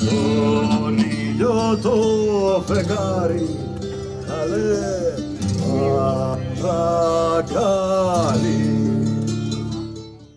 Coniglio to fecari, ale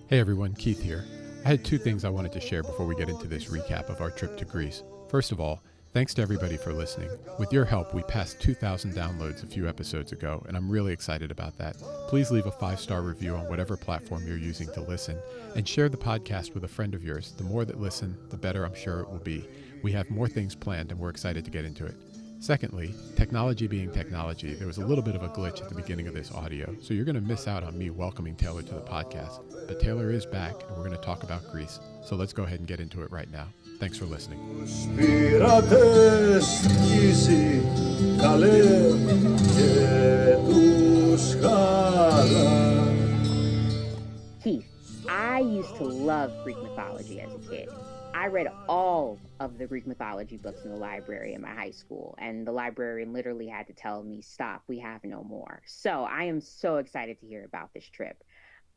Hey everyone, Keith here. I had two things I wanted to share before we get into this recap of our trip to Greece. First of all, thanks to everybody for listening. With your help, we passed 2,000 downloads a few episodes ago, and I'm really excited about that. Please leave a 5-star review on whatever platform you're using to listen, and share the podcast with a friend of yours. The more that listen, the better I'm sure it will be. We have more things planned, and we're excited to get into it. Secondly, technology being technology, there was a little bit of a glitch at the beginning of this audio, so you're going to miss out on me welcoming Taylor to the podcast. But Taylor is back, and we're going to talk about Greece. So let's go ahead and get into it right now. Thanks for listening. Keith, I used to love Greek mythology as a kid. I read all of the Greek mythology books in the library in my high school, and the librarian literally had to tell me, stop, we have no more. So I am so excited to hear about this trip.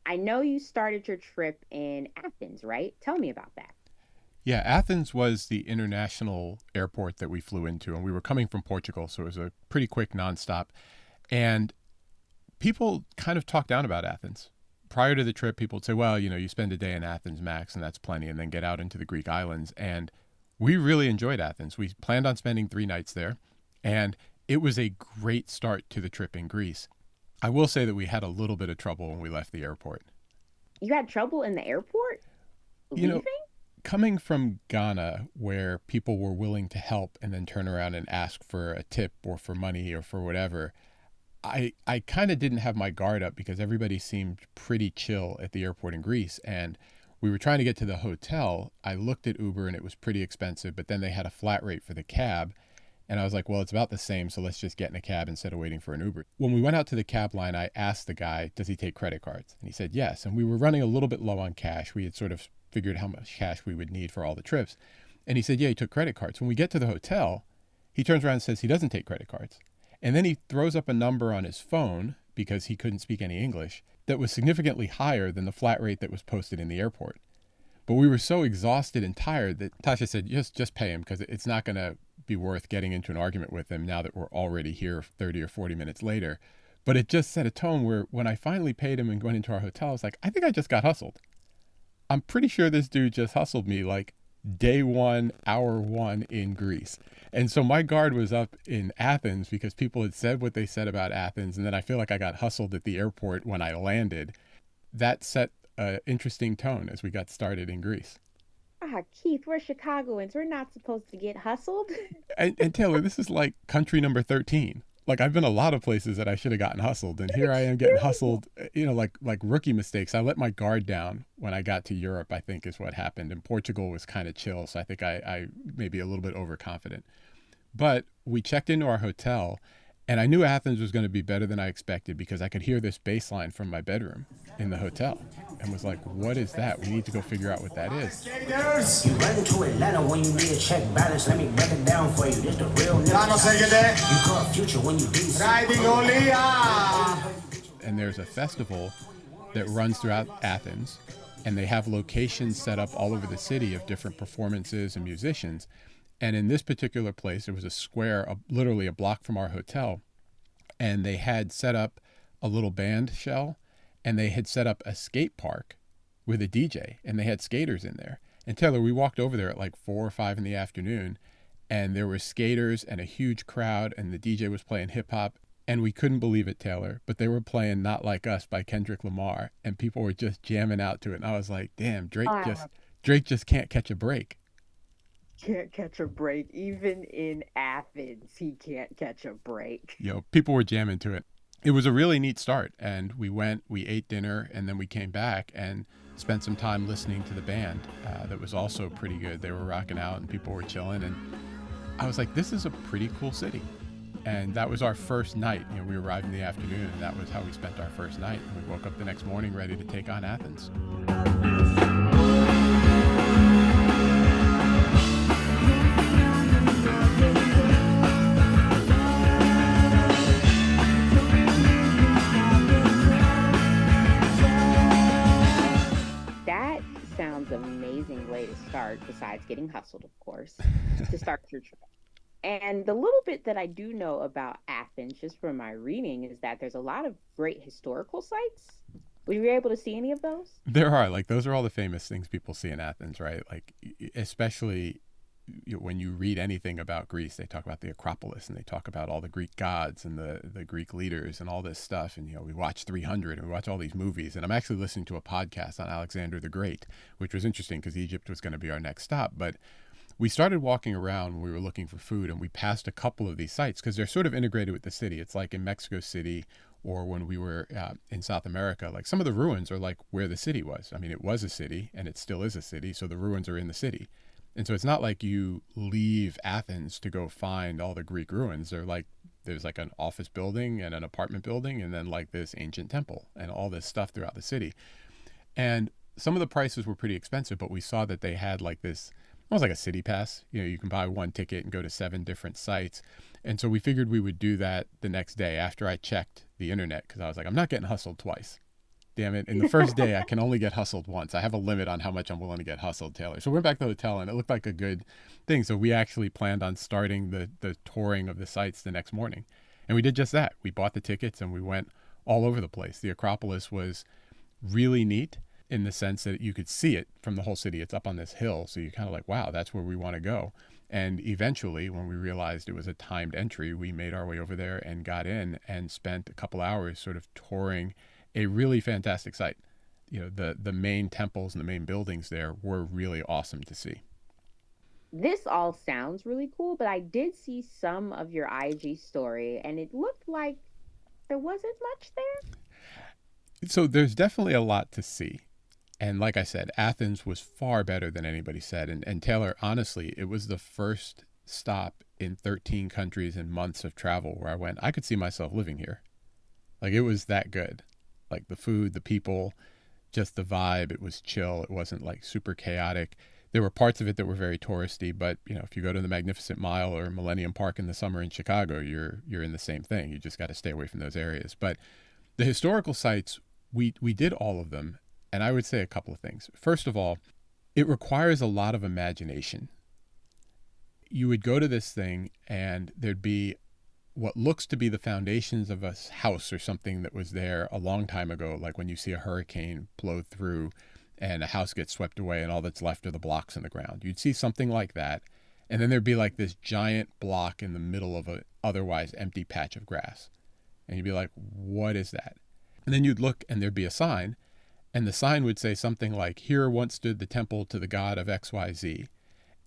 I know you started your trip in Athens, right? Tell me about that. Yeah, Athens was the international airport that we flew into, and we were coming from Portugal, so it was a pretty quick nonstop. And people kind of talked down about Athens. Prior to the trip, people would say, well, you spend a day in Athens max, and that's plenty, and then get out into the Greek islands. And we really enjoyed Athens. We planned on spending 3 nights there, and it was a great start to the trip in Greece. I will say that we had a little bit of trouble when we left the airport. You had trouble in the airport? Leaving? Coming from Ghana, where people were willing to help and then turn around and ask for a tip or for money or for whatever, I kind of didn't have my guard up because everybody seemed pretty chill at the airport in Greece. And we were trying to get to the hotel. I looked at Uber and it was pretty expensive, but then they had a flat rate for the cab. And I was like, well, it's about the same, so let's just get in a cab instead of waiting for an Uber. When we went out to the cab line, I asked the guy, does he take credit cards? And he said yes. And we were running a little bit low on cash. We had sort of figured how much cash we would need for all the trips. And he said, yeah, he took credit cards. When we get to the hotel, he turns around and says he doesn't take credit cards. And then he throws up a number on his phone, because he couldn't speak any English, that was significantly higher than the flat rate that was posted in the airport. But we were so exhausted and tired that Tasha said, just pay him, because it's not going to be worth getting into an argument with him now that we're already here 30 or 40 minutes later. But it just set a tone where when I finally paid him and went into our hotel, I was like, I think I just got hustled. I'm pretty sure this dude just hustled me like day 1, hour 1 in Greece. And so my guard was up in Athens because people had said what they said about Athens. And then I feel like I got hustled at the airport when I landed. That set an interesting tone as we got started in Greece. Keith, we're Chicagoans. We're not supposed to get hustled. And Taylor, this is like country number 13. Like, I've been a lot of places that I should have gotten hustled, and here I am getting hustled, like rookie mistakes. I let my guard down when I got to Europe, I think is what happened. And Portugal was kind of chill, so I think I maybe a little bit overconfident. But we checked into our hotel, and I knew Athens was going to be better than I expected because I could hear this bass line from my bedroom in the hotel and was like, what is that? We need to go figure out what that is. You run to Atlanta when you need a check balance. Let me break it down for you. This the real nigga. You call future when you DC. Riding only. And there's a festival that runs throughout Athens, and they have locations set up all over the city of different performances and musicians. And in this particular place, there was a square, literally a block from our hotel, and they had set up a little band shell, and they had set up a skate park with a DJ, and they had skaters in there. And Taylor, we walked over there at like 4 or 5 in the afternoon, and there were skaters and a huge crowd, and the DJ was playing hip hop, and we couldn't believe it, Taylor, but they were playing Not Like Us by Kendrick Lamar, and people were just jamming out to it. And I was like, damn, Drake just can't catch a break. Can't catch a break. Even in Athens, he can't catch a break. People were jamming to it. It was a really neat start, and we ate dinner, and then we came back and spent some time listening to the band. That was also pretty good. They were rocking out, and people were chilling, and I was like, this is a pretty cool city. And that was our first night. We arrived in the afternoon, and that was how we spent our first night. And we woke up the next morning ready to take on Athens. That sounds an amazing way to start, besides besides getting hustled, of course, to start your trip. And the little bit that I do know about Athens, just from my reading, is that there's a lot of great historical sites. Were you able to see any of those? There are, like, those are all the famous things people see in Athens, right? Like, especially when you read anything about Greece, they talk about the Acropolis and they talk about all the Greek gods and the Greek leaders and all this stuff. And, we watch 300 and we watch all these movies. And I'm actually listening to a podcast on Alexander the Great, which was interesting because Egypt was going to be our next stop. But we started walking around when we were looking for food, and we passed a couple of these sites because they're sort of integrated with the city. It's like in Mexico City, or when we were in South America, like some of the ruins are like where the city was. I mean, it was a city and it still is a city. So the ruins are in the city. And so it's not like you leave Athens to go find all the Greek ruins. They're like, there's like an office building and an apartment building and then like this ancient temple and all this stuff throughout the city. And some of the prices were pretty expensive, but we saw that they had like this, almost like a city pass. You can buy one ticket and go to 7 different sites. And so we figured we would do that the next day after I checked the internet, because I was like, I'm not getting hustled twice. Damn it. In the first day, I can only get hustled once. I have a limit on how much I'm willing to get hustled, Taylor. So we went back to the hotel and it looked like a good thing. So we actually planned on starting the touring of the sites the next morning. And we did just that. We bought the tickets and we went all over the place. The Acropolis was really neat in the sense that you could see it from the whole city. It's up on this hill. So you're kind of like, wow, that's where we want to go. And eventually, when we realized it was a timed entry, we made our way over there and got in and spent a couple hours sort of touring a really fantastic site. The main temples and the main buildings there were really awesome to see. This all sounds really cool, but I did see some of your IG story and it looked like there wasn't much there. So there's definitely a lot to see. And like I said, Athens was far better than anybody said. And Taylor, honestly, it was the first stop in 13 countries and months of travel where I went, I could see myself living here. Like, it was that good. Like the food, the people, just the vibe. It was chill. It wasn't like super chaotic. There were parts of it that were very touristy, but if you go to the Magnificent Mile or Millennium Park in the summer in Chicago, you're in the same thing. You just got to stay away from those areas. But the historical sites, we did all of them. And I would say a couple of things. First of all, it requires a lot of imagination. You would go to this thing and there'd be what looks to be the foundations of a house or something that was there a long time ago, like when you see a hurricane blow through and a house gets swept away and all that's left are the blocks in the ground. You'd see something like that. And then there'd be like this giant block in the middle of an otherwise empty patch of grass. And you'd be like, what is that? And then you'd look and there'd be a sign. And the sign would say something like, here once stood the temple to the god of XYZ.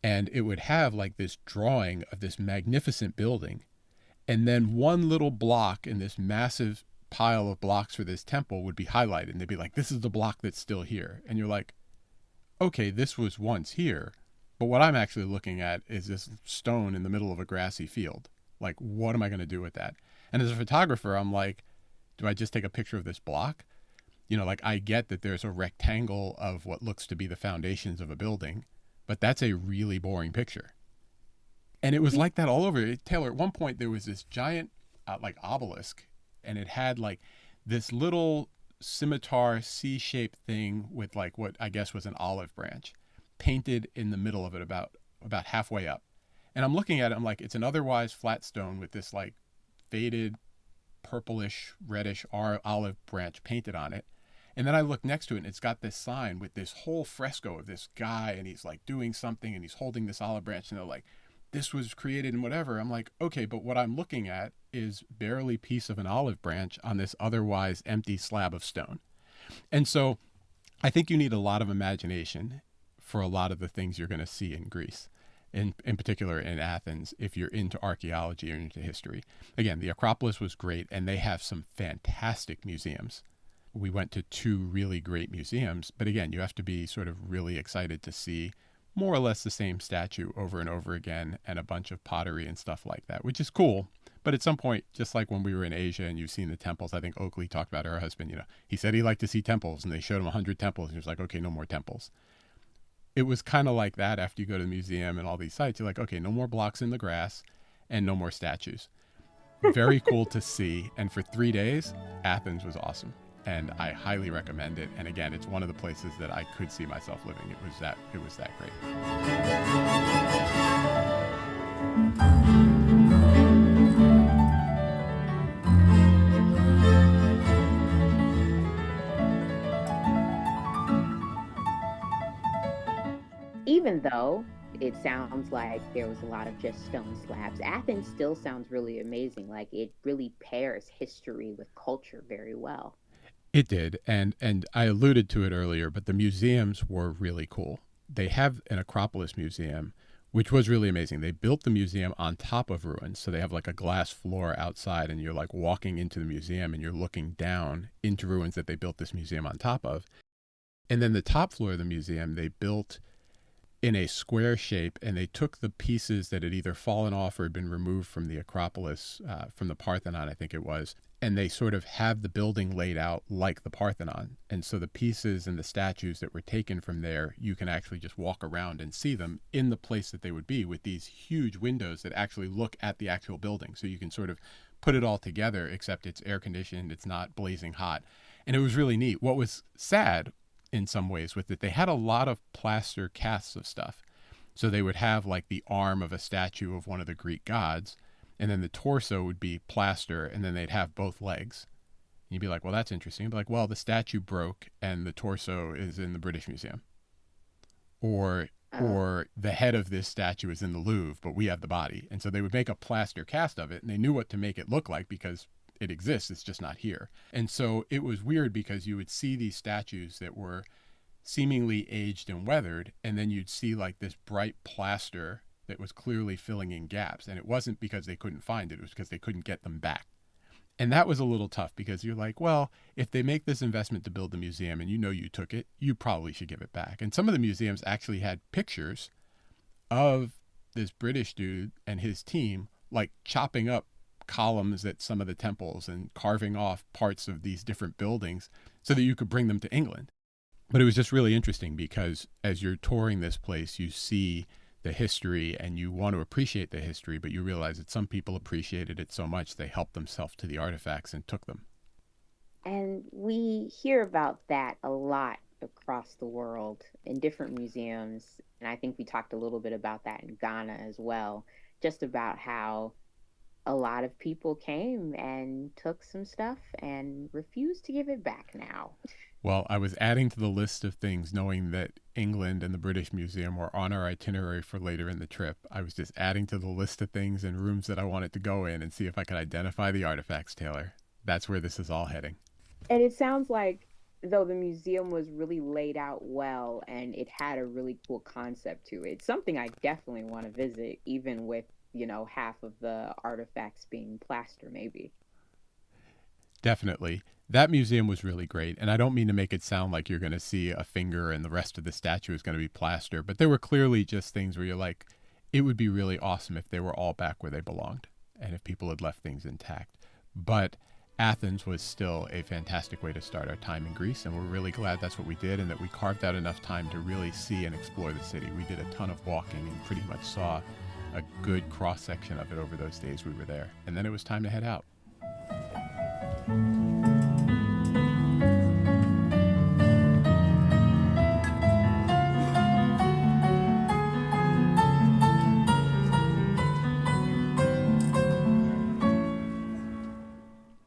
And it would have like this drawing of this magnificent building. And then one little block in this massive pile of blocks for this temple would be highlighted. And they'd be like, this is the block that's still here. And you're like, okay, this was once here. But what I'm actually looking at is this stone in the middle of a grassy field. Like, what am I going to do with that? And as a photographer, I'm like, do I just take a picture of this block? Like, I get that there's a rectangle of what looks to be the foundations of a building, but that's a really boring picture. And it was like that all over. Taylor, at one point there was this giant like obelisk, and it had like this little scimitar C-shaped thing with like what I guess was an olive branch painted in the middle of it about halfway up. And I'm looking at it, I'm like, it's an otherwise flat stone with this like faded purplish, reddish olive branch painted on it. And then I look next to it and it's got this sign with this whole fresco of this guy and he's like doing something and he's holding this olive branch and they're like, this was created in whatever. I'm like, okay, but what I'm looking at is barely piece of an olive branch on this otherwise empty slab of stone. And so I think you need a lot of imagination for a lot of the things you're going to see in Greece, in particular in Athens, if you're into archaeology or into history. Again, the Acropolis was great and they have some fantastic museums. We went to 2 really great museums, but again, you have to be sort of really excited to see more or less the same statue over and over again and a bunch of pottery and stuff like that, which is cool. But at some point, just like when we were in Asia and you've seen the temples, I think Oakley talked about her husband, he said he liked to see temples and they showed him 100 temples and he was like, okay, no more temples. It was kind of like that after you go to the museum and all these sites. You're like, okay, no more blocks in the grass and no more statues. Very cool to see. And for 3 days, Athens was awesome. and I highly recommend it. And again, it's one of the places that I could see myself living. It was that great. Even though it sounds like there was a lot of just stone slabs, Athens still sounds really amazing. Like it really pairs history with culture very well. It did, and I alluded to it earlier, but the museums were really cool. They have an Acropolis museum, which was really amazing. They built the museum on top of ruins, so they have like a glass floor outside, and you're like walking into the museum, and you're looking down into ruins that they built this museum on top of. And then the top floor of the museum, they built in a square shape, and they took the pieces that had either fallen off or had been removed from the Acropolis, from the Parthenon, I think it was, and they sort of have the building laid out like the Parthenon. And so the pieces and the statues that were taken from there, you can actually just walk around and see them in the place that they would be, with these huge windows that actually look at the actual building. So you can sort of put it all together, except it's air conditioned, it's not blazing hot. And it was really neat. What was sad in some ways with it, they had a lot of plaster casts of stuff. So they would have like the arm of a statue of one of the Greek gods, and then the torso would be plaster, and then they'd have both legs. And you'd be like, well, that's interesting. You'd be like, well, the statue broke and the torso is in the British Museum. Or the head of this statue is in the Louvre, but we have the body. And so they would make a plaster cast of it, and they knew what to make it look like because it exists, it's just not here. And so it was weird because you would see these statues that were seemingly aged and weathered, and then you'd see like this bright plaster that was clearly filling in gaps. And it wasn't because they couldn't find it, it was because they couldn't get them back. And that was a little tough because you're like, well, if they make this investment to build the museum and you know you took it, you probably should give it back. And some of the museums actually had pictures of this British dude and his team like chopping up columns at some of the temples and carving off parts of these different buildings so that you could bring them to England. But it was just really interesting because as you're touring this place, you see the history and you want to appreciate the history, but you realize that some people appreciated it so much they helped themselves to the artifacts and took them. And we hear about that a lot across the world in different museums. And I think we talked a little bit about that in Ghana as well, just about how a lot of people came and took some stuff and refused to give it back now. Well, I was adding to the list of things knowing that England and the British Museum were on our itinerary for later in the trip. I was just adding to the list of things and rooms that I wanted to go in and see if I could identify the artifacts, Taylor. That's where this is all heading. And it sounds like, though, the museum was really laid out well and it had a really cool concept to it. It's something I definitely want to visit, even with, half of the artifacts being plaster, maybe. Definitely. That museum was really great. And I don't mean to make it sound like you're going to see a finger and the rest of the statue is going to be plaster, but there were clearly just things where you're like, it would be really awesome if they were all back where they belonged and if people had left things intact. But Athens was still a fantastic way to start our time in Greece, and we're really glad that's what we did and that we carved out enough time to really see and explore the city. We did a ton of walking and pretty much saw a good cross-section of it over those days we were there. And then it was time to head out.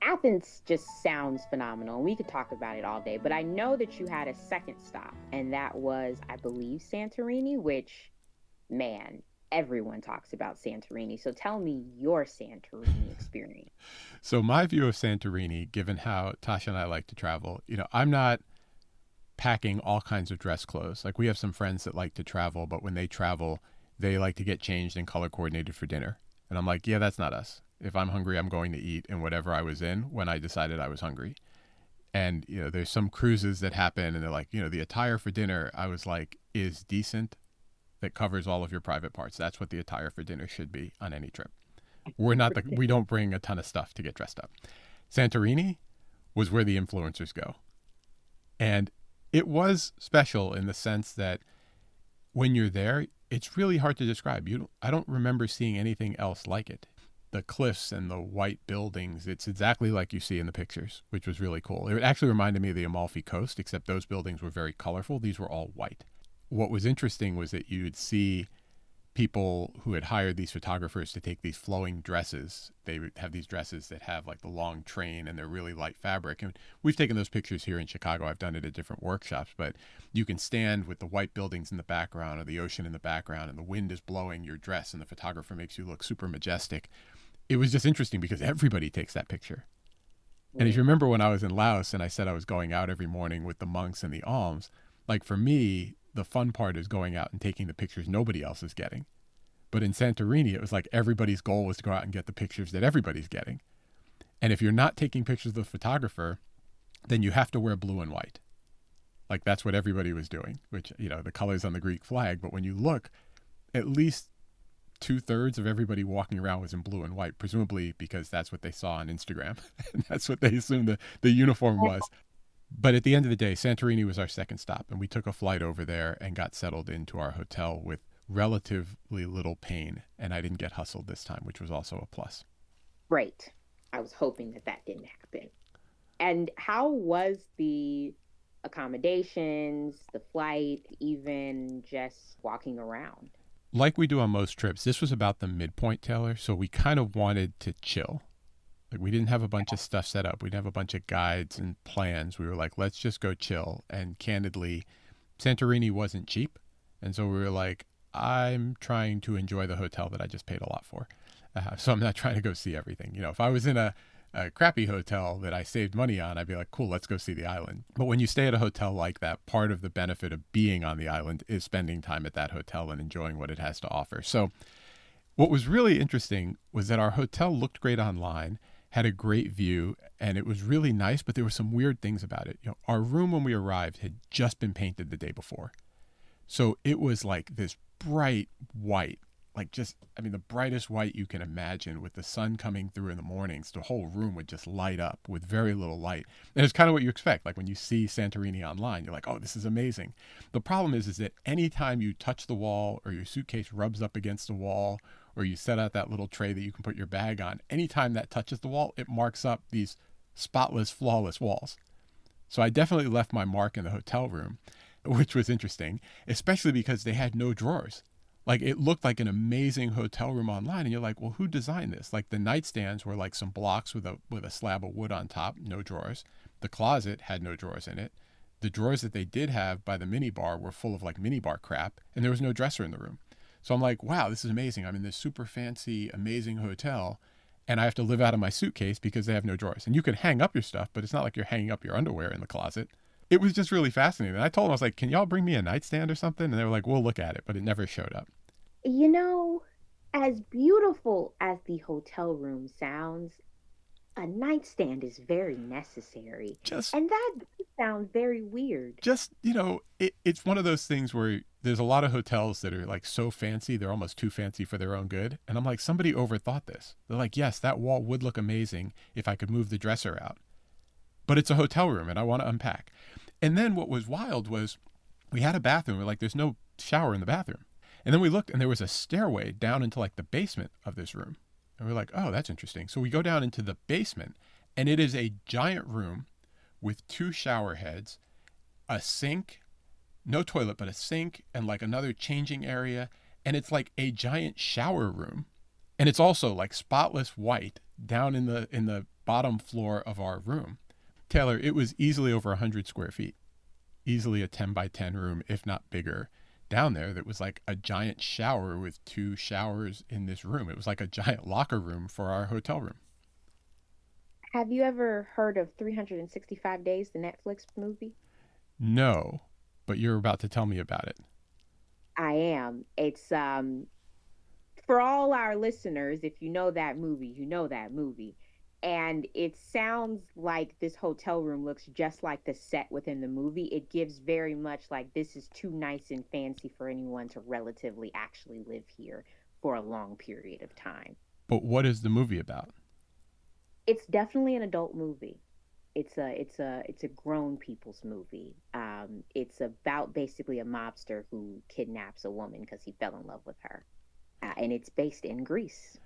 Athens just sounds phenomenal. We could talk about it all day, but I know that you had a second stop, and that was, I believe, Santorini, which, man, everyone talks about Santorini. So tell me your Santorini experience. So my view of Santorini, given how Tasha and I like to travel, I'm not packing all kinds of dress clothes. Like we have some friends that like to travel, but when they travel, they like to get changed and color coordinated for dinner. And I'm like, yeah, that's not us. If I'm hungry, I'm going to eat in whatever I was in when I decided I was hungry. And, there's some cruises that happen and they're like, the attire for dinner, I was like, is decent, that covers all of your private parts. That's what the attire for dinner should be on any trip. We don't bring a ton of stuff to get dressed up. Santorini was where the influencers go. And it was special in the sense that when you're there, it's really hard to describe. I don't remember seeing anything else like it. the cliffs and the white buildings, it's exactly like you see in the pictures, which was really cool. It actually reminded me of the Amalfi Coast, except those buildings were very colorful. These were all white. What was interesting was that you'd see people who had hired these photographers to take these flowing dresses. They would have these dresses that have like the long train and they're really light fabric. And we've taken those pictures here in Chicago. I've done it at different workshops, but you can stand with the white buildings in the background or the ocean in the background and the wind is blowing your dress and the photographer makes you look super majestic. It was just interesting because everybody takes that picture. And if you remember when I was in Laos and I said I was going out every morning with the monks and the alms, like for me, the fun part is going out and taking the pictures nobody else is getting. But in Santorini, it was like everybody's goal was to go out and get the pictures that everybody's getting. And if you're not taking pictures of the photographer, then you have to wear blue and white. Like that's what everybody was doing, which, you know, the colors on the Greek flag. But when you look, at least 2/3 of everybody walking around was in blue and white, presumably because that's what they saw on Instagram. And that's what they assumed the uniform was. But at the end of the day, Santorini was our second stop, and we took a flight over there and got settled into our hotel with relatively little pain, and I didn't get hustled this time, which was also a plus. Great. I was hoping that that didn't happen. And how was the accommodations, the flight, even just walking around? Like we do on most trips, this was about the midpoint, Taylor, so we kind of wanted to chill. Like we didn't have a bunch of stuff set up. We didn't have a bunch of guides and plans. We were like, let's just go chill. And candidly, Santorini wasn't cheap. And so we were like, I'm trying to enjoy the hotel that I just paid a lot for. So I'm not trying to go see everything. You know, if I was in a crappy hotel that I saved money on, I'd be like, cool, let's go see the island. But when you stay at a hotel like that, part of the benefit of being on the island is spending time at that hotel and enjoying what it has to offer. So what was really interesting was that our hotel looked great online, had a great view, and it was really nice, but there were some weird things about it. You know, our room when we arrived had just been painted the day before. So it was like this bright white, like just, I mean, the brightest white you can imagine with the sun coming through in the mornings. The whole room would just light up with very little light. And it's kind of what you expect. Like when you see Santorini online, you're like, oh, this is amazing. The problem is that anytime you touch the wall or your suitcase rubs up against the wall or you set out that little tray that you can put your bag on, anytime that touches the wall, it marks up these spotless, flawless walls. So I definitely left my mark in the hotel room, which was interesting, especially because they had no drawers. Like it looked like an amazing hotel room online. And you're like, well, who designed this? Like the nightstands were like some blocks with a slab of wood on top, no drawers. The closet had no drawers in it. The drawers that they did have by the minibar were full of like minibar crap. And there was no dresser in the room. So I'm like, wow, this is amazing. I'm in this super fancy, amazing hotel. And I have to live out of my suitcase because they have no drawers. And you can hang up your stuff, but it's not like you're hanging up your underwear in the closet. It was just really fascinating. And I told them, I was like, can y'all bring me a nightstand or something? And they were like, we'll look at it, but it never showed up. You know, as beautiful as the hotel room sounds, a nightstand is very necessary. And that sounds very weird. Just, you know, it's one of those things where there's a lot of hotels that are like so fancy, they're almost too fancy for their own good. And I'm like, somebody overthought this. They're like, yes, that wall would look amazing if I could move the dresser out. But it's a hotel room and I want to unpack. And then what was wild was we had a bathroom. We're like, there's no shower in the bathroom. And then we looked and there was a stairway down into like the basement of this room. And we're like, oh, that's interesting. So we go down into the basement and it is a giant room with 2 shower heads, a sink, no toilet, but a sink and like another changing area. And it's like a giant shower room. And it's also like spotless white down in the bottom floor of our room. Taylor, it was easily over 100 square feet, easily a 10 by 10 room, if not bigger, down there that was like a giant shower with 2 showers in this room. It was like a giant locker room for our hotel room. Have you ever heard of 365 Days, the Netflix movie? No, but you're about to tell me about it. I am. It's for all our listeners, if you know that movie, you know that movie. And it sounds like this hotel room looks just like the set within the movie. It gives very much like this is too nice and fancy for anyone to relatively actually live here for a long period of time. But what is the movie about? It's definitely an adult movie. It's a grown people's movie. It's about basically a mobster who kidnaps a woman because he fell in love with her. And it's based in Greece.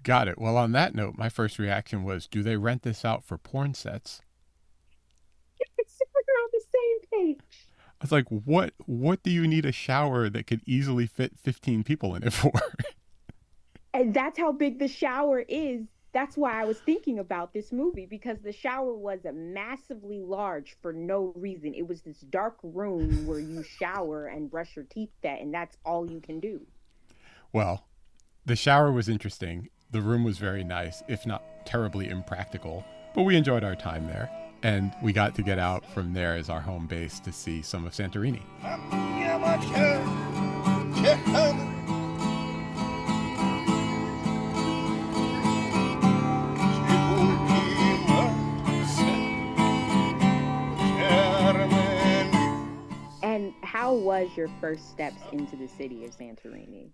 Got it. Well, on that note, my first reaction was, do they rent this out for porn sets? We're on the same page. I was like, what do you need a shower that could easily fit 15 people in it for? And that's how big the shower is. That's why I was thinking about this movie, because the shower was massively large for no reason. It was this dark room where you shower and brush your teeth at, and that's all you can do. Well, the shower was interesting. The room was very nice, if not terribly impractical, but we enjoyed our time there. And we got to get out from there as our home base to see some of Santorini. And how was your first steps into the city of Santorini?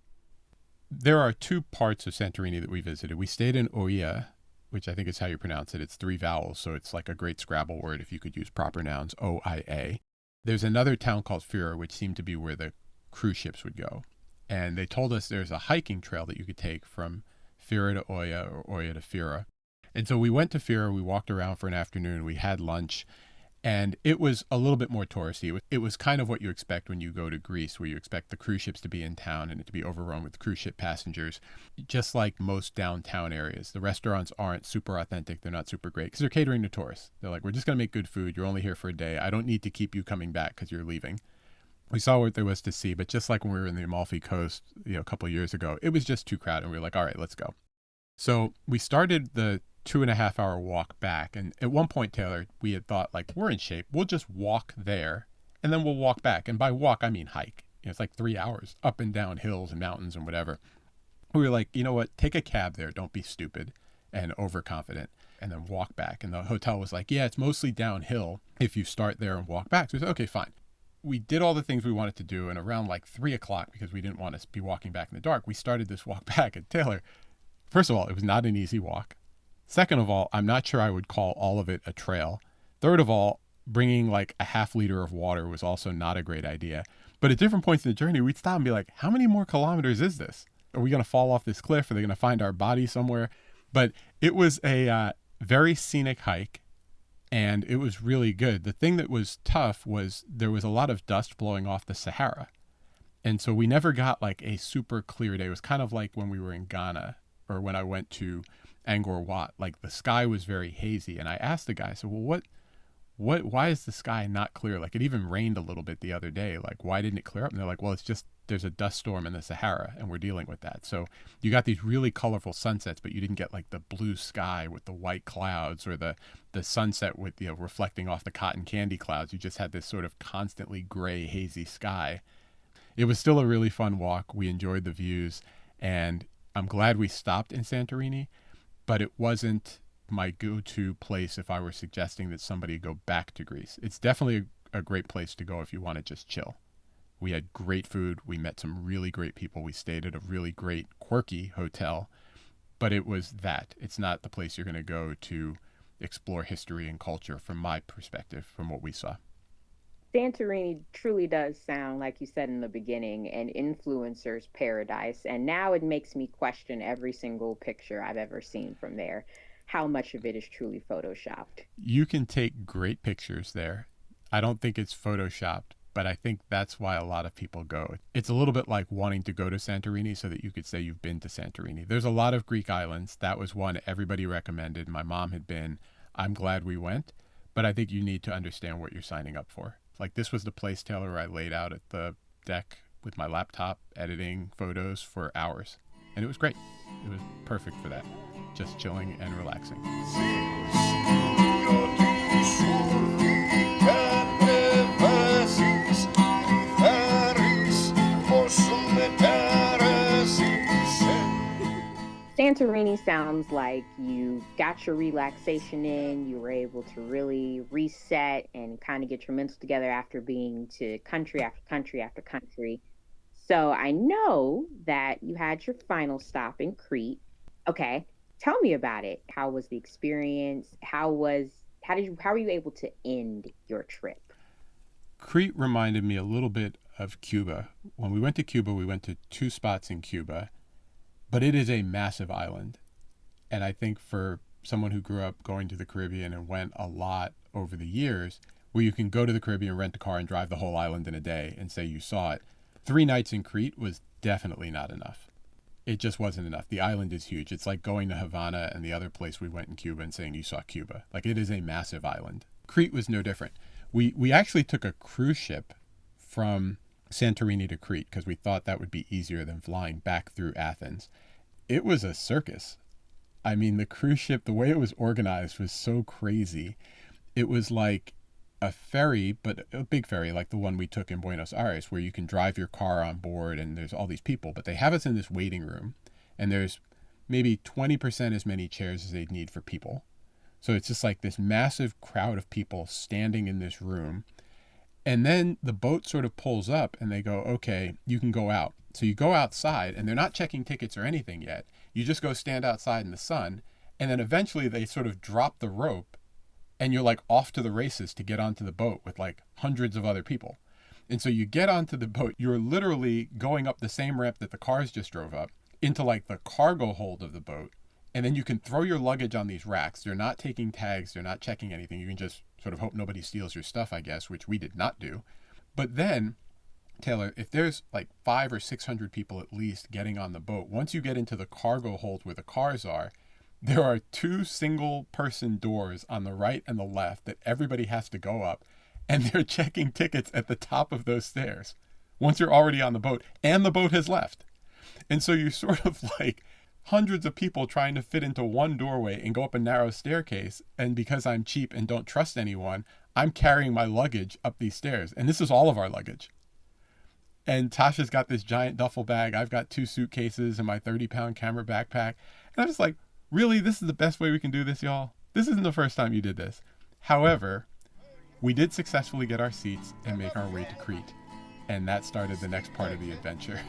There are two parts of Santorini that we visited. We stayed in Oia, which I think is how you pronounce it. It's 3 vowels, so it's like a great Scrabble word if you could use proper nouns, O-I-A. There's another town called Fira, which seemed to be where the cruise ships would go. And they told us there's a hiking trail that you could take from Fira to Oia or Oia to Fira. And so we went to Fira, we walked around for an afternoon, we had lunch, and it was a little bit more touristy. It was kind of what you expect when you go to Greece, where you expect the cruise ships to be in town and it to be overrun with cruise ship passengers, just like most downtown areas. The restaurants aren't super authentic. They're not super great because they're catering to tourists. They're like, we're just going to make good food. You're only here for a day. I don't need to keep you coming back because you're leaving. We saw what there was to see, but just like when we were in the Amalfi Coast, a couple of years ago, it was just too crowded. And we were like, all right, let's go. So we started the 2.5 hour walk back. And at one point, Taylor, we had thought, like, we're in shape. We'll just walk there and then we'll walk back. And by walk, I mean hike. It's like 3 hours up and down hills and mountains and whatever. We were like, you know what? Take a cab there. Don't be stupid and overconfident, and then walk back. And the hotel was like, yeah, it's mostly downhill if you start there and walk back. So we said, okay, fine. We did all the things we wanted to do. And around like 3 o'clock, because we didn't want to be walking back in the dark, we started this walk back. And Taylor, first of all, it was not an easy walk. Second of all, I'm not sure I would call all of it a trail. Third of all, bringing like a half liter of water was also not a great idea. But at different points in the journey, we'd stop and be like, how many more kilometers is this? Are we going to fall off this cliff? Are they going to find our body somewhere? But it was a very scenic hike, and it was really good. The thing that was tough was there was a lot of dust blowing off the Sahara. And so we never got like a super clear day. It was kind of like when we were in Ghana or when I went to Angkor Wat. Like the sky was very hazy. And I asked the guy, I said, well, why is the sky not clear? Like it even rained a little bit the other day. Like why didn't it clear up? And they're like, well, it's just, there's a dust storm in the Sahara and we're dealing with that. So you got these really colorful sunsets, but you didn't get like the blue sky with the white clouds or the sunset with, reflecting off the cotton candy clouds. You just had this sort of constantly gray, hazy sky. It was still a really fun walk. We enjoyed the views, and I'm glad we stopped in Santorini, but it wasn't my go-to place if I were suggesting that somebody go back to Greece. It's definitely a great place to go if you want to just chill. We had great food. We met some really great people. We stayed at a really great, quirky hotel, but it was that. It's not the place you're going to go to explore history and culture from my perspective, from what we saw. Santorini truly does sound, like you said in the beginning, an influencer's paradise. And now it makes me question every single picture I've ever seen from there. How much of it is truly photoshopped? You can take great pictures there. I don't think it's photoshopped, but I think that's why a lot of people go. It's a little bit like wanting to go to Santorini so that you could say you've been to Santorini. There's a lot of Greek islands. That was one everybody recommended. My mom had been. I'm glad we went, but I think you need to understand what you're signing up for. Like this was the place, Taylor, where I laid out at the deck with my laptop, editing photos for hours. And it was great. It was perfect for that. Just chilling and relaxing. Santorini sounds like you got your relaxation in, you were able to really reset and kind of get your mental together after being to country after country after country. So I know that you had your final stop in Crete. Okay, tell me about it. How was the experience? How were you able to end your trip? Crete reminded me a little bit of Cuba. When we went to Cuba, we went to 2 spots in Cuba, but it is a massive island. And I think for someone who grew up going to the Caribbean and went a lot over the years, where you can go to the Caribbean, rent a car, and drive the whole island in a day and say you saw it, 3 nights in Crete was definitely not enough. It just wasn't enough. The island is huge. It's like going to Havana and the other place we went in Cuba and saying you saw Cuba. Like, it is a massive island. Crete was no different. We actually took a cruise ship from Santorini to Crete because we thought that would be easier than flying back through Athens. It was a circus. I mean, the cruise ship, the way it was organized was so crazy. It was like a ferry, but a big ferry like the one we took in Buenos Aires, where you can drive your car on board and there's all these people. But they have us in this waiting room, and there's maybe 20% as many chairs as they'd need for people. So it's just like this massive crowd of people standing in this room. And then the boat sort of pulls up and they go, okay, you can go out. So you go outside, and they're not checking tickets or anything yet. You just go stand outside in the sun. And then eventually they sort of drop the rope, and you're like off to the races to get onto the boat with like hundreds of other people. And so you get onto the boat, you're literally going up the same ramp that the cars just drove up into like the cargo hold of the boat. And then you can throw your luggage on these racks. They're not taking tags. They're not checking anything. You can just sort of hope nobody steals your stuff, I guess, which we did not do. But then, Taylor, if there's like 500 or 600 people at least getting on the boat, once you get into the cargo hold where the cars are, there are 2 single person doors on the right and the left that everybody has to go up. And they're checking tickets at the top of those stairs once you're already on the boat and the boat has left. And so you're sort of like hundreds of people trying to fit into one doorway and go up a narrow staircase. And because I'm cheap and don't trust anyone, I'm carrying my luggage up these stairs. And this is all of our luggage. And Tasha's got this giant duffel bag. I've got 2 suitcases and my 30-pound camera backpack. And I'm just like, really? This is the best way we can do this, y'all? This isn't the first time you did this. However, we did successfully get our seats and make our way to Crete. And that started the next part of the adventure.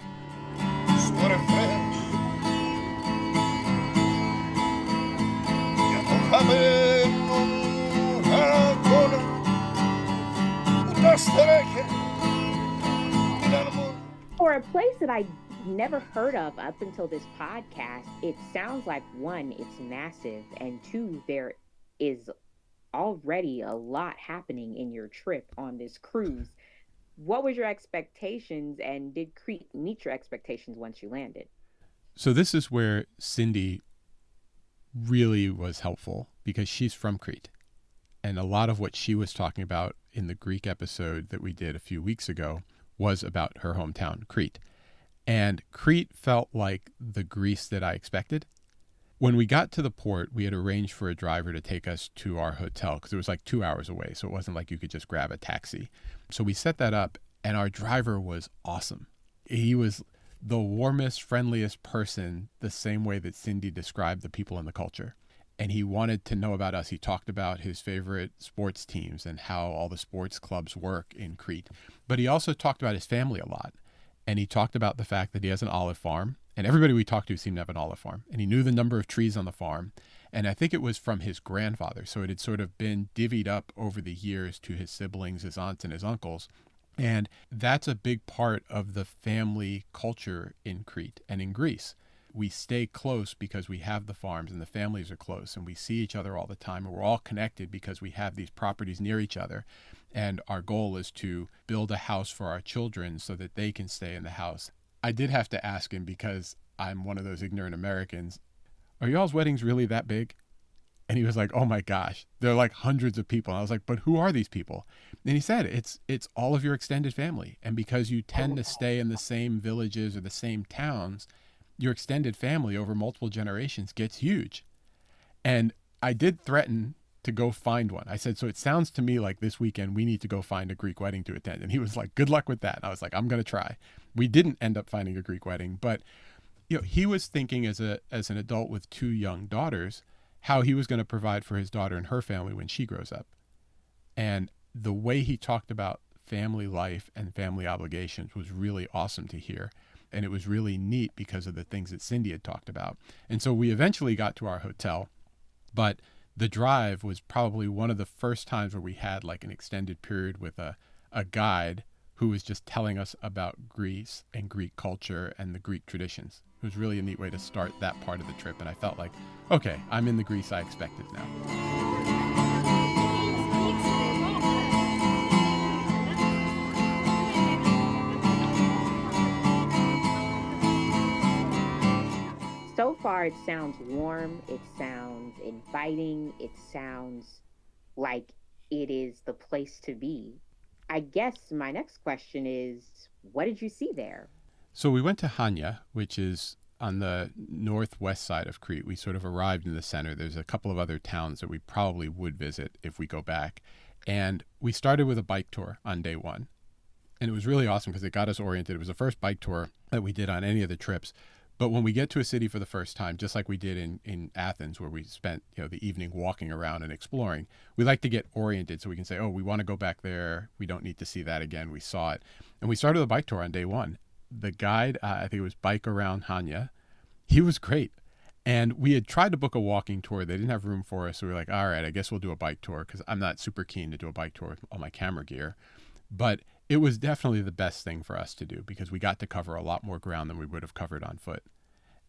For a place that I never heard of up until this podcast, it sounds like 1, it's massive, and 2, there is already a lot happening in your trip on this cruise. What was your expectations, and did Crete meet your expectations once you landed? So this is where Sindi really was helpful, because she's from Crete. And a lot of what she was talking about in the Greek episode that we did a few weeks ago was about her hometown, Crete. And Crete felt like the Greece that I expected. When we got to the port, we had arranged for a driver to take us to our hotel because it was like 2 hours away. So it wasn't like you could just grab a taxi. So we set that up, and our driver was awesome. He was the warmest, friendliest person, the same way that Sindi described the people in the culture. And he wanted to know about us. He talked about his favorite sports teams and how all the sports clubs work in Crete. But he also talked about his family a lot. And he talked about the fact that he has an olive farm. And everybody we talked to seemed to have an olive farm. And he knew the number of trees on the farm. And I think it was from his grandfather. So it had sort of been divvied up over the years to his siblings, his aunts, and his uncles. And that's a big part of the family culture in Crete and in Greece. We stay close because we have the farms and the families are close and we see each other all the time, and we're all connected because we have these properties near each other. And our goal is to build a house for our children so that they can stay in the house. I did have to ask him, because I'm one of those ignorant Americans, are y'all's weddings really that big? And he was like, oh my gosh, they're like hundreds of people. And I was like, but who are these people? And he said, it's all of your extended family. And because you tend to stay in the same villages or the same towns, your extended family over multiple generations gets huge. And I did threaten to go find one. I said, so it sounds to me like this weekend we need to go find a Greek wedding to attend. And he was like, good luck with that. And I was like, I'm going to try. We didn't end up finding a Greek wedding, but he was thinking as an adult with 2 young daughters, how he was going to provide for his daughter and her family when she grows up. And the way he talked about family life and family obligations was really awesome to hear. And it was really neat because of the things that Sindi had talked about. And so we eventually got to our hotel, but the drive was probably one of the first times where we had like an extended period with a guide who was just telling us about Greece and Greek culture and the Greek traditions. It was really a neat way to start that part of the trip. And I felt like, okay, I'm in the Greece I expected now. So far, it sounds warm, it sounds inviting, it sounds like it is the place to be. I guess my next question is, what did you see there? So we went to Hania, which is on the northwest side of Crete. We sort of arrived in the center. There's a couple of other towns that we probably would visit if we go back. And we started with a bike tour on day one. And it was really awesome because it got us oriented. It was the first bike tour that we did on any of the trips. But when we get to a city for the first time, just like we did in Athens, where we spent the evening walking around and exploring, we like to get oriented so we can say, oh, we want to go back there. We don't need to see that again. We saw it. And we started the bike tour on day one. The guide, I think it was Bike Around Hania, he was great. And we had tried to book a walking tour. They didn't have room for us. So we were like, all right, I guess we'll do a bike tour because I'm not super keen to do a bike tour with all my camera gear. But it was definitely the best thing for us to do because we got to cover a lot more ground than we would have covered on foot.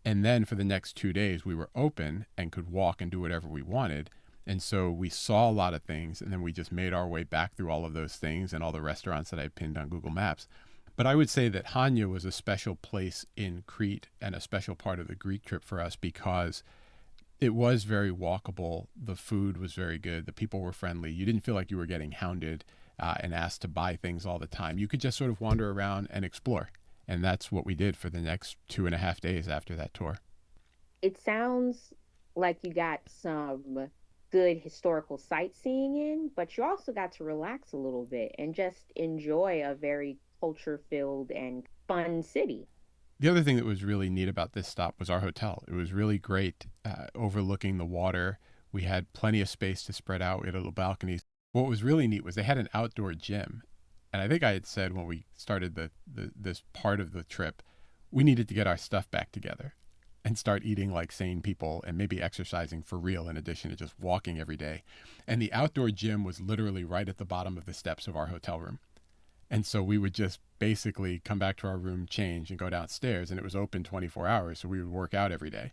And then for the next 2 days, we were open and could walk and do whatever we wanted. And so we saw a lot of things, and then we just made our way back through all of those things and all the restaurants that I pinned on Google Maps. But I would say that Hania was a special place in Crete and a special part of the Greek trip for us because it was very walkable. The food was very good. The people were friendly. You didn't feel like you were getting hounded and asked to buy things all the time. You could just sort of wander around and explore. And that's what we did for the next 2.5 days after that tour. It sounds like you got some good historical sightseeing in, but you also got to relax a little bit and just enjoy a very culture-filled and fun city. The other thing that was really neat about this stop was our hotel. It was really great, overlooking the water. We had plenty of space to spread out. We had little balconies. What was really neat was they had an outdoor gym. And I think I had said when we started this part of the trip, we needed to get our stuff back together and start eating like sane people and maybe exercising for real in addition to just walking every day. And the outdoor gym was literally right at the bottom of the steps of our hotel room. And so we would just basically come back to our room, change, and go downstairs. And it was open 24 hours. So we would work out every day.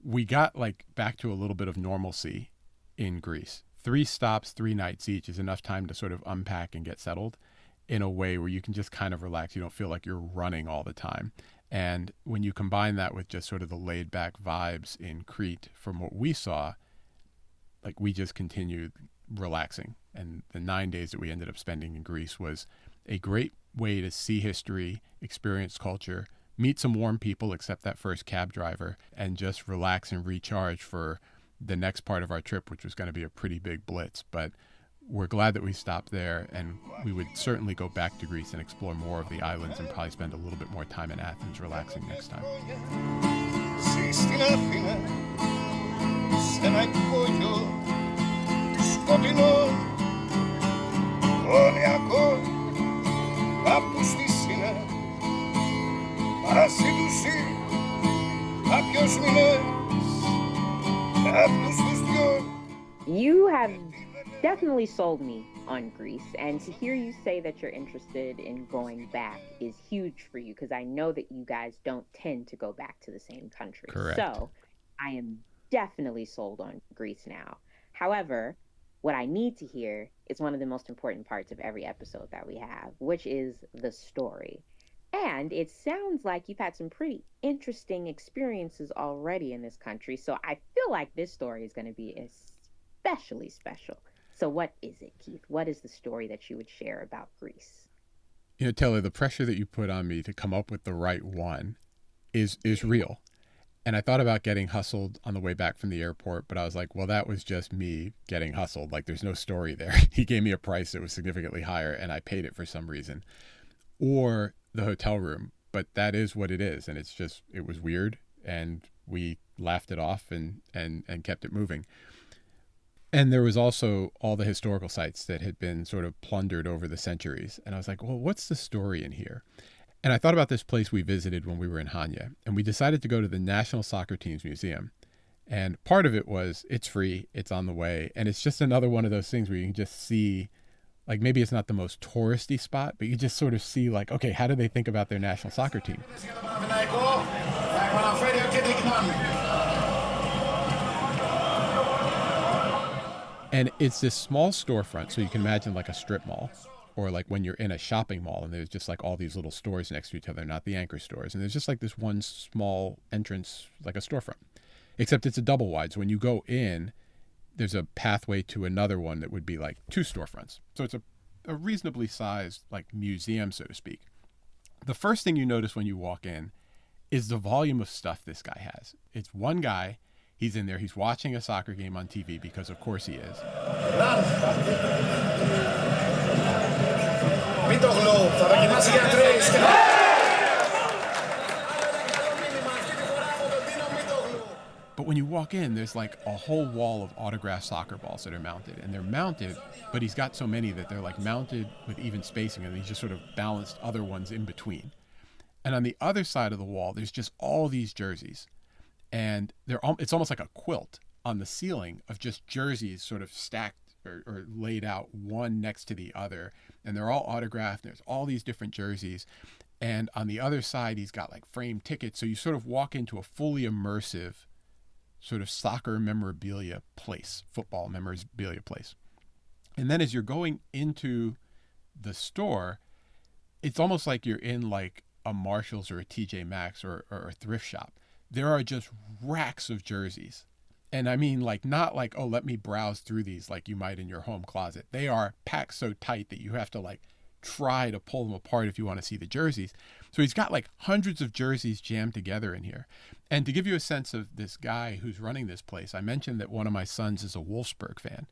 We got back to a little bit of normalcy in Greece. 3 stops, 3 nights each is enough time to sort of unpack and get settled in a way where you can just kind of relax. You don't feel like you're running all the time. And when you combine that with just sort of the laid back vibes in Crete from what we saw, we just continued relaxing. And the 9 days that we ended up spending in Greece was a great way to see history, experience culture, meet some warm people, except that first cab driver, and just relax and recharge for the next part of our trip, which was going to be a pretty big blitz. But we're glad that we stopped there, and we would certainly go back to Greece and explore more of the islands and probably spend a little bit more time in Athens relaxing next time. You have definitely sold me on Greece, and to hear you say that you're interested in going back is huge for you because I know that you guys don't tend to go back to the same country. Correct. So I am definitely sold on Greece now. However, what I need to hear is one of the most important parts of every episode that we have, which is the story. And it sounds like you've had some pretty interesting experiences already in this country. So I feel like this story is going to be especially special. So what is it, Keith? What is the story that you would share about Greece? Taylor, the pressure that you put on me to come up with the right one is real. And I thought about getting hustled on the way back from the airport, but I was like, well, that was just me getting hustled. There's no story there. He gave me a price that was significantly higher, and I paid it for some reason. Or the hotel room, but that is what it is. And it was weird, and we laughed it off and kept it moving. And there was also all the historical sites that had been sort of plundered over the centuries. And I was like, well, what's the story in here? And I thought about this place we visited when we were in Hania, and we decided to go to the National Soccer Teams Museum. And part of it was it's free, it's on the way, and it's just another one of those things where you can just see Like maybe it's not the most touristy spot, but you just sort of see like, okay, how do they think about their national soccer team? And it's this small storefront, so you can imagine like a strip mall, or like when you're in a shopping mall and there's just like all these little stores next to each other, not the anchor stores. And there's just like this one small entrance, like a storefront, except it's a double wide. So when you go in, there's a pathway to another one that would be like 2 storefronts. So it's a reasonably sized like museum, so to speak. The first thing you notice when you walk in is the volume of stuff this guy has. It's one guy. He's in there. He's watching a soccer game on TV because, of course, he is. But when you walk in, there's like a whole wall of autographed soccer balls that are mounted. And they're mounted, but he's got so many that they're like mounted with even spacing, and he's just sort of balanced other ones in between. And on the other side of the wall, there's just all these jerseys. And it's almost like a quilt on the ceiling of just jerseys sort of stacked or laid out one next to the other. And they're all autographed. There's all these different jerseys. And on the other side, he's got like framed tickets. So you sort of walk into a fully immersive sort of soccer memorabilia place, football memorabilia place. And then as you're going into the store, it's almost like you're in like a Marshall's or a TJ Maxx or a thrift shop. There are just racks of jerseys. And I mean, like, not like, oh, let me browse through these like you might in your home closet. They are packed so tight that you have to like try to pull them apart if you want to see the jerseys. So he's got like hundreds of jerseys jammed together in here. And to give you a sense of this guy who's running this place, I mentioned that one of my sons is a Wolfsburg fan.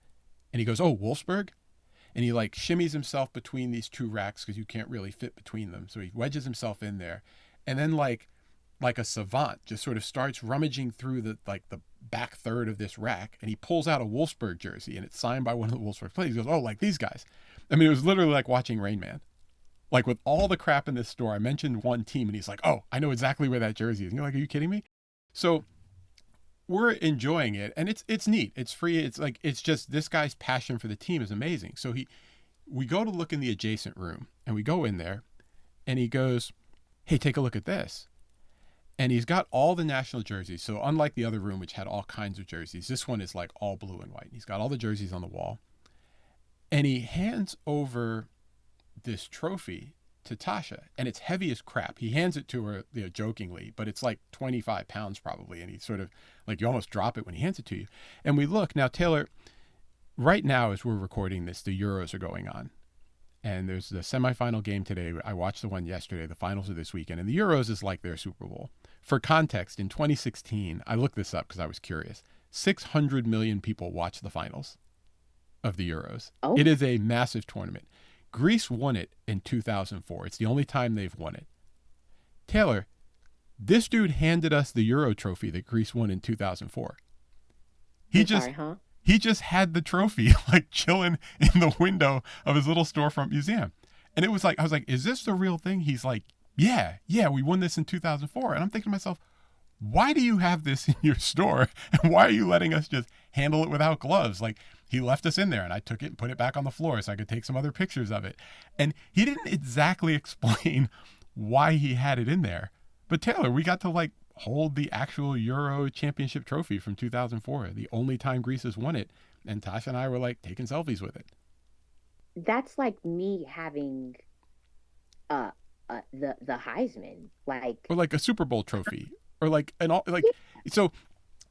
And he goes, oh, Wolfsburg? And he like shimmies himself between these 2 racks because you can't really fit between them. So he wedges himself in there. And then like a savant just sort of starts rummaging through the back third of this rack, and he pulls out a Wolfsburg jersey, and it's signed by one of the Wolfsburg players. He goes, oh, like these guys. I mean, it was literally like watching Rain Man. Like with all the crap in this store, I mentioned one team, and he's like, oh, I know exactly where that jersey is. And you're like, are you kidding me? So we're enjoying it, and it's neat. It's free. It's just this guy's passion for the team is amazing. So we go to look in the adjacent room, and we go in there, and he goes, hey, take a look at this. And he's got all the national jerseys. So unlike the other room, which had all kinds of jerseys, this one is like all blue and white. He's got all the jerseys on the wall. And he hands over this trophy to Tasha, and it's heavy as crap. He hands it to her, jokingly, but it's like 25 pounds probably. And he sort of like, you almost drop it when he hands it to you. And we look now, Taylor, right now, as we're recording this, the Euros are going on. And there's the semifinal game today. I watched the one yesterday. The finals are this weekend. And the Euros is like their Super Bowl. For context, in 2016, I looked this up because I was curious. 600 million people watched the finals of the Euros. Oh. It is a massive tournament. Greece won it in 2004. It's the only time they've won it. Taylor, this dude handed us the Euro trophy that Greece won in 2004. He just had the trophy like chilling in the window of his little storefront museum. And it was like, I was like, is this the real thing? He's like, yeah, we won this in 2004. And I'm thinking to myself, why do you have this in your store? And why are you letting us just handle it without gloves? Like, he left us in there, and I took it and put it back on the floor so I could take some other pictures of it. And he didn't exactly explain why he had it in there. But Taylor, we got to like hold the actual Euro Championship trophy from 2004, the only time Greece has won it. And Tasha and I were like taking selfies with it. That's like me having the Heisman, or like a Super Bowl trophy, or like an all like yeah.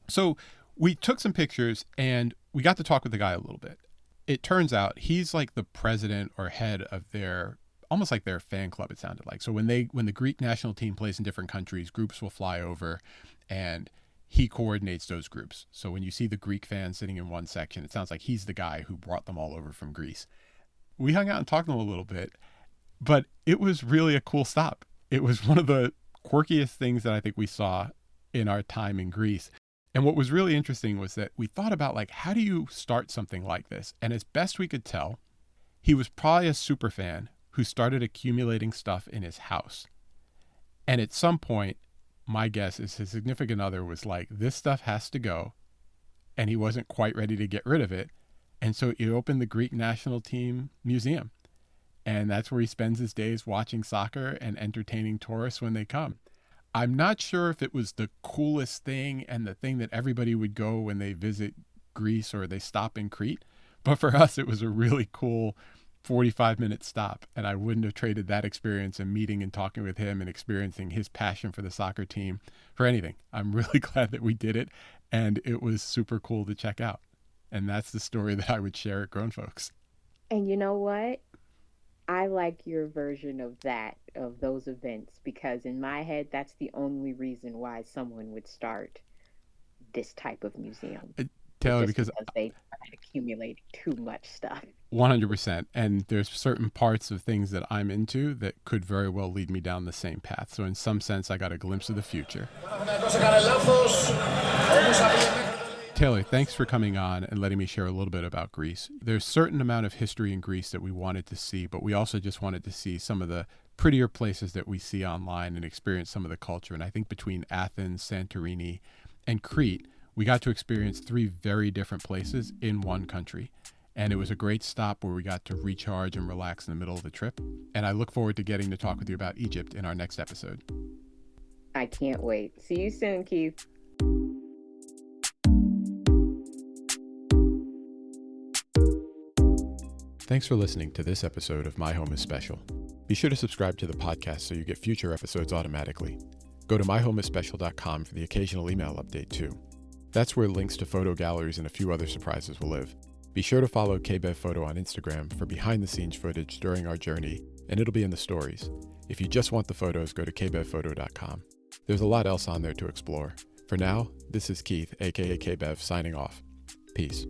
So we took some pictures and we got to talk with the guy a little bit. It turns out he's like the president or head of their, almost like their fan club, it sounded like. So when the Greek national team plays in different countries, groups will fly over and he coordinates those groups. So when you see the Greek fans sitting in one section, it sounds like he's the guy who brought them all over from Greece. We hung out and talked to them a little bit, but it was really a cool stop. It was one of the quirkiest things that I think we saw in our time in Greece. And what was really interesting was that we thought about like, how do you start something like this? And as best we could tell, he was probably a super fan who started accumulating stuff in his house. And at some point, my guess is his significant other was like, this stuff has to go. And he wasn't quite ready to get rid of it. And so he opened the Greek national team museum. And that's where he spends his days watching soccer and entertaining tourists when they come. I'm not sure if it was the coolest thing and the thing that everybody would go when they visit Greece or they stop in Crete. But for us, it was a really cool 45-minute stop. And I wouldn't have traded that experience and meeting and talking with him and experiencing his passion for the soccer team for anything. I'm really glad that we did it. And it was super cool to check out. And that's the story that I would share at Grown Folks. And you know what? I like your version of that, of those events, because in my head, that's the only reason why someone would start this type of museum. Taylor, Just because they accumulate too much stuff. 100%. And there's certain parts of things that I'm into that could very well lead me down the same path. So in some sense, I got a glimpse of the future. Taylor, thanks for coming on and letting me share a little bit about Greece. There's a certain amount of history in Greece that we wanted to see, but we also just wanted to see some of the prettier places that we see online and experience some of the culture. And I think between Athens, Santorini, and Crete, we got to experience 3 very different places in one country. And it was a great stop where we got to recharge and relax in the middle of the trip. And I look forward to getting to talk with you about Egypt in our next episode. I can't wait. See you soon, Keith. Thanks for listening to this episode of My Home is Special. Be sure to subscribe to the podcast so you get future episodes automatically. Go to myhomeisspecial.com for the occasional email update too. That's where links to photo galleries and a few other surprises will live. Be sure to follow KBev Photo on Instagram for behind-the-scenes footage during our journey, and it'll be in the stories. If you just want the photos, go to kbevphoto.com. There's a lot else on there to explore. For now, this is Keith, aka KBev, signing off. Peace.